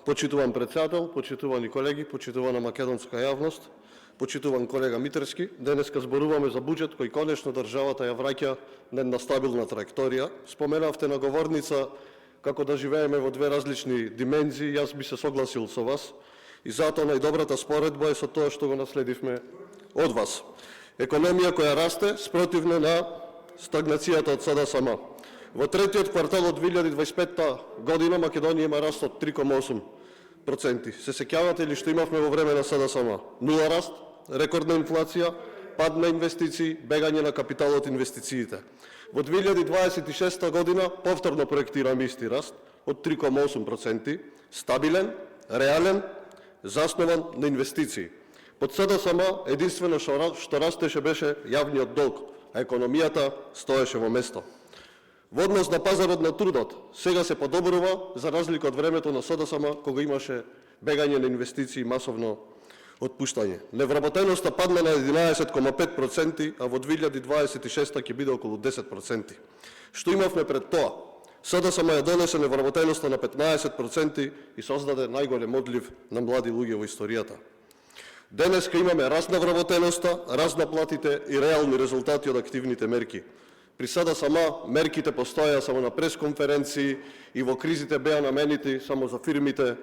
Почитуван председател, почитувани колеги, почитувана македонска јавност, почитуван колега Митерски, денеска зборуваме за буџет кој конечно државата ја враќа на една стабилна траекторија. Споменавте на говорница како да живееме во две различни димензии, јас би се согласил со вас и затоа најдобрата споредба е со тоа што го наследивме од вас. Економија која расте спротивно на стагнацијата од СДСМ. Во третиот квартал од 2025 година Македонија има раст од 3,8%. Се сеќавате ли што имавме во време на СДСМ? Нула раст, рекордна инфлација, пад на инвестиции, бегање на капитал од инвестициите. Во 2026 година повторно проектираме исти раст од 3,8%, стабилен, реален, заснован на инвестиции. Под СДСМ единствено што растеше беше јавниот долг, а економијата стоеше во место. Во однос на пазарот на трудот, сега се подобрува за разлика од времето на СДСМ, кога имаше бегање на инвестиции и масовно отпуштање. Невработеноста падна на 11,5%, а во 2026 ќе биде околу 10%. Што имавме пред тоа? СДСМ ја донесе невработеноста на 15% и создаде најголем одлив на млади луѓе во историјата. Денеска имаме раст на вработеноста, раст на платите и реални резултати од активните мерки. При СДСМ мерките постојаа само на пресконференции и во кризите беа наменети само за фирмите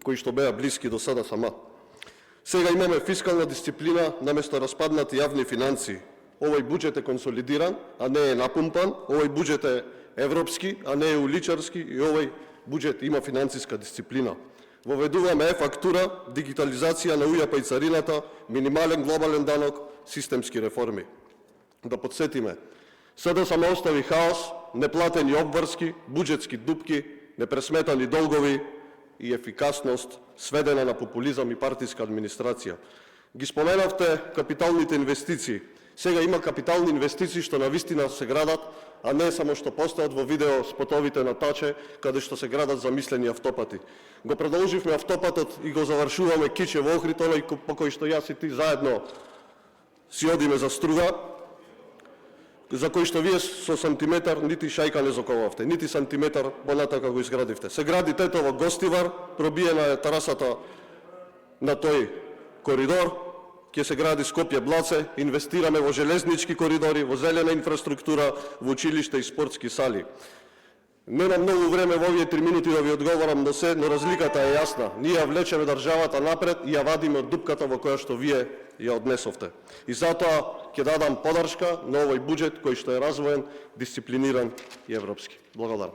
кои што беа блиски до СДСМ. Сега имаме фискална дисциплина наместо распаднати јавни финансии. Овој буџет е консолидиран, а не е напумпан, овој буџет е европски, а не е уличарски и овој буџет има финансиска дисциплина. Воведуваме е-фактура, дигитализација на УЈП и царината, минимален глобален данок, системски реформи. Да подсетиме, СДСМ остави хаос, неплатени обврски, буџетски дупки, непресметани долгови и ефикасност сведена на популизам и партиска администрација. Ги споменавте капиталните инвестиции. Сега има капитални инвестиции што навистина се градат, а не само што постојат во видео спотовите на Таче, каде што се градат замислени автопати. Го продолживме автопатот и го завршуваме Кичево Охрид, оној по кој што јас и ти заедно си одиме за струга, за кој што вие со сантиметар нити шајка не зоковавте, нити сантиметар понатака го изградивте. Се гради Тетово Гостивар, пробиена е терасата на тој коридор, ќе се гради Скопје-Блаце, инвестираме во железнички коридори, во зелена инфраструктура, во училишта и спортски сали. Немам многу време во овие 3 минути да ви одговорам до се, но разликата е јасна. Ние ја влечеме државата напред и ја вадиме од дупката во која што вие ја однесовте. И затоа ќе дадам поддршка на овој буџет кој што е развоен, дисциплиниран и европски. Благодарам.